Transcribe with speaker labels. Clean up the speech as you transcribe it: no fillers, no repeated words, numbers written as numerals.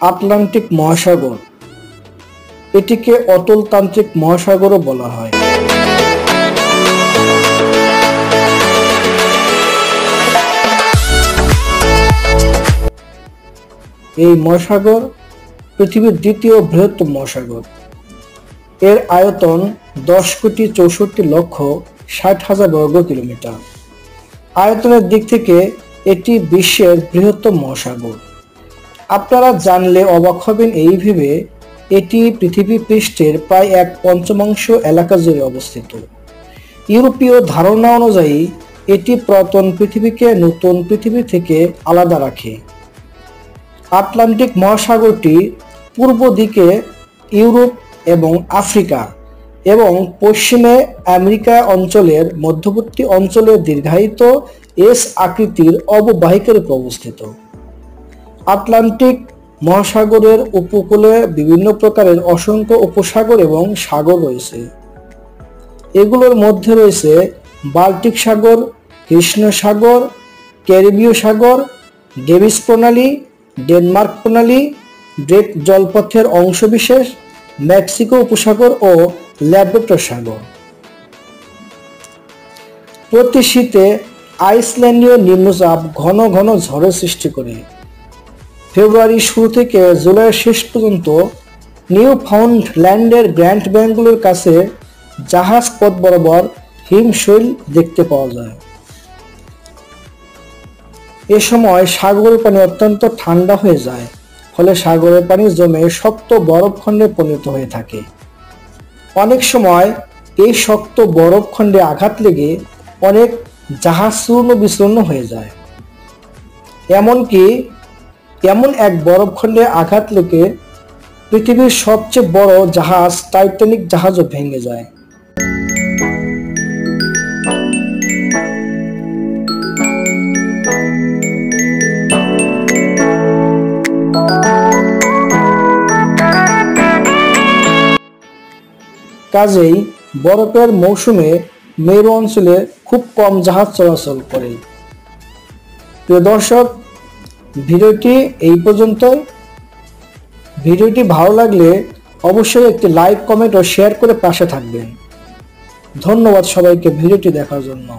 Speaker 1: Atlantic মহাসাগর। এটিকে অতলতান্ত্রিক মহাসাগরও বলা হয়। এই মহাসাগর পৃথিবীর দ্বিতীয় বৃহত্তম মহাসাগর। এর আয়তন 10,64,60,000 বর্গ কিলোমিটার। আয়তনের দিক থেকে এটি বিশ্বের বৃহত্তম মহাসাগর। আপনারা জানলে অবাক হবেন এই ভেবে এটি পৃথিবী পৃষ্ঠের প্রায় 1/5 এলাকা জুড়ে অবস্থিত। ইউরোপীয় ধারণা অনুযায়ী এটি পুরাতন পৃথিবীকে নতুন পৃথিবী থেকে আলাদা রাখে। আটলান্টিক মহাসাগরটি পূর্ব দিকে ইউরোপ এবং আফ্রিকা এবং পশ্চিমে আমেরিকা অঞ্চলের মধ্যবর্তী অঞ্চলে দীর্ঘায়িত এস আকৃতির অববাহিকার উপর অবস্থিত। আটলান্টিক মহাসাগরের উপকূলে বিভিন্ন প্রকারের অসংখ্য উপসাগর এবং সাগর রয়েছে। এগুলোর মধ্যে রয়েছে বাল্টিক সাগর, কৃষ্ণ সাগর, ক্যারিবীয় সাগর, ডেভিস প্রণালী, ডেনমার্ক প্রণালী, ড্রেক জলপথের অংশবিশেষ, মেক্সিকো উপসাগর ও ল্যাব্রাডর সাগর। প্রতি শীতে আইসল্যান্ডীয় নিম্নচাপ ঘন ঘন ঝড়ের সৃষ্টি করে। ফেব্রুয়ারির শুরু থেকে জুলাইয়ের শেষ পর্যন্ত নিউফাউন্ডল্যান্ডের গ্র্যান্ড ব্যাঙ্কগুলোর কাছে জাহাজ পথ বরাবর হিমশৈল দেখতে পাওয়া যায়। এ সময় সাগরের পানি অত্যন্ত ঠান্ডা হয়ে যায়, ফলে সাগরের পানি জমে শক্ত বরফখণ্ডে পরিণত হয়ে থাকে। অনেক সময় এই শক্ত বরফখণ্ডে আঘাত লেগে অনেক জাহাজ চূর্ণ বিচূর্ণ হয়ে যায়। এমনকি এমন এক বরফখণ্ডে আঘাত লেগে পৃথিবীর সবচেয়ে বড় জাহাজ টাইটানিক জাহাজও ভেঙে যায়। কাজেই বরফের মৌসুমে মেরু অঞ্চলে খুব কম জাহাজ চলাচল করে। প্রিয় দর্শক, ভিডিওটি এই পর্যন্তই। ভিডিওটি ভালো লাগলে অবশ্যই একটি লাইক, কমেন্ট ও শেয়ার করে পাশে থাকবেন। ধন্যবাদ সবাইকে ভিডিওটি দেখার জন্য।